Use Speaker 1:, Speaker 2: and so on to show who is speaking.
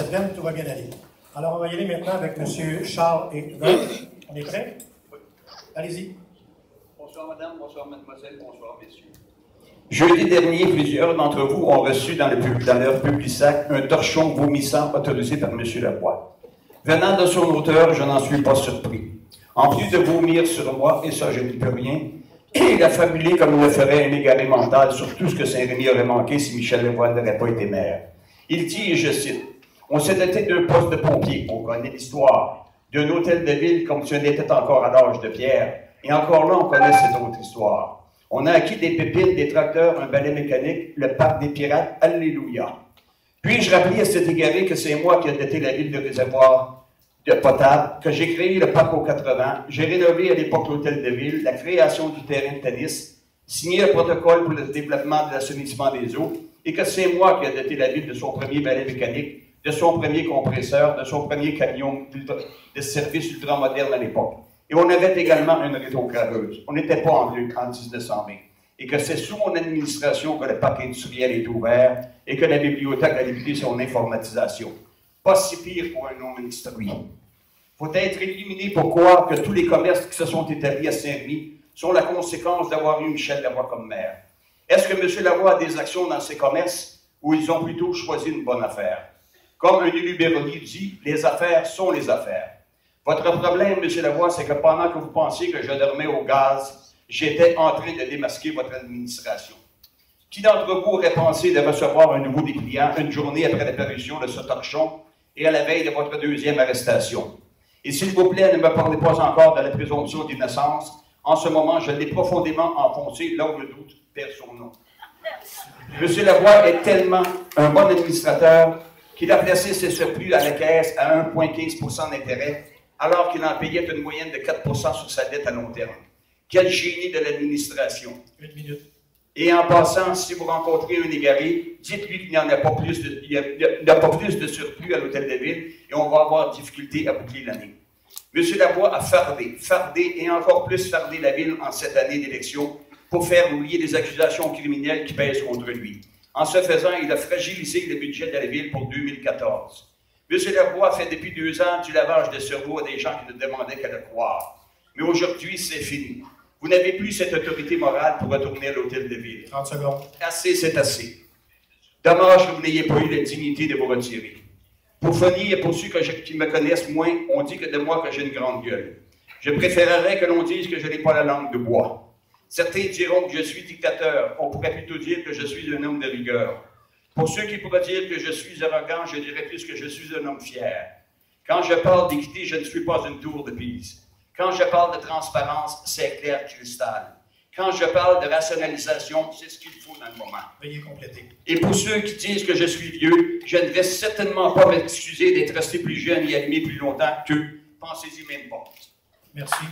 Speaker 1: cette veine, tout va bien aller. Alors, on va y aller maintenant avec M. Charles et Rolf. On est prêts? Oui. Allez-y.
Speaker 2: Bonsoir, madame, bonsoir, mademoiselle, bonsoir, messieurs. Jeudi dernier, plusieurs d'entre vous ont reçu dans leur Publisac un torchon vomissant autorisé par M. Lavoie. Venant de son auteur, je n'en suis pas surpris. En plus de vomir sur moi, et ça je n'y peux rien, il a fabulé comme il le ferait un égaré mental sur tout ce que Saint-Rémy aurait manqué si Michel Lavoie n'aurait pas été maire. Il dit, et je cite, « On s'est doté d'un poste de pompier, on connaît l'histoire, d'un hôtel de ville comme si on était encore à l'âge de pierre, et encore là on connaît cette autre histoire. On a acquis des pépines, des tracteurs, un balai mécanique, le parc des pirates, alléluia. Puis-je rappeler à cet égaré que c'est moi qui ai doté la ville de réservoir de potable, que j'ai créé le parc aux 80, j'ai rénové à l'époque l'hôtel de ville, la création du terrain de tennis, signé un protocole pour le développement de l'assainissement des eaux, et que c'est moi qui ai doté la ville de son premier balai mécanique, de son premier compresseur, de son premier camion de service ultramoderne à l'époque. Et on avait également une rétrograveuse. On n'était pas en 1920. Et que c'est sous mon administration que le parc industriel est ouvert et que la bibliothèque a débuté son informatisation. Pas si pire pour un non instruit. Il faut être éliminé pour croire que tous les commerces qui se sont établis à Saint-Rémy sont la conséquence d'avoir eu Michel Lavoie comme maire. Est-ce que M. Lavoie a des actions dans ces commerces ou ils ont plutôt choisi une bonne affaire? Comme un élu Béronier dit, les affaires sont les affaires. Votre problème, M. Lavoie, c'est que pendant que vous pensiez que je dormais au gaz, j'étais en train de démasquer votre administration. Qui d'entre vous aurait pensé de recevoir un nouveau dépliant une journée après l'apparition de ce torchon et à la veille de votre deuxième arrestation? Et s'il vous plaît, ne me parlez pas encore de la présomption d'innocence. En ce moment, je l'ai profondément enfoncé là où le doute perd son nom. M. Lavoie est tellement un bon administrateur qu'il a placé ses surplus à la caisse à 1,15 d'intérêt, alors qu'il en payait une moyenne de 4 sur sa dette à long terme. Quel génie de l'administration!
Speaker 1: Une minute.
Speaker 2: Et en passant, si vous rencontrez un égaré, dites-lui qu'il n'y en a pas plus de surplus à l'hôtel de ville et on va avoir difficulté à boucler l'année. M. Lavoie a fardé et encore plus fardé la ville en cette année d'élection pour faire oublier les accusations criminelles qui pèsent contre lui. En ce faisant, il a fragilisé le budget de la ville pour 2014. M. Lavoie fait depuis 2 ans du lavage de cerveau à des gens qui ne demandaient qu'à le croire. Mais aujourd'hui, c'est fini. Vous n'avez plus cette autorité morale pour retourner à l'hôtel de ville.
Speaker 1: 30 secondes.
Speaker 2: Assez, c'est assez. Dommage que vous n'ayez pas eu la dignité de vous retirer. Pour finir, pour ceux qui me connaissent moins, on dit que de moi que j'ai une grande gueule. Je préférerais que l'on dise que je n'ai pas la langue de bois. Certains diront que je suis dictateur. On pourrait plutôt dire que je suis un homme de rigueur. Pour ceux qui pourraient dire que je suis arrogant, je dirais plus que je suis un homme fier. Quand je parle d'équité, je ne suis pas une tour de Pise. Quand je parle de transparence, c'est clair cristal. Quand je parle de rationalisation, c'est ce qu'il faut dans le moment.
Speaker 1: Veuillez compléter.
Speaker 2: Et pour ceux qui disent que je suis vieux, je ne vais certainement pas m'excuser d'être resté plus jeune et animé plus longtemps qu'eux. Pensez-y même pas.
Speaker 1: Merci.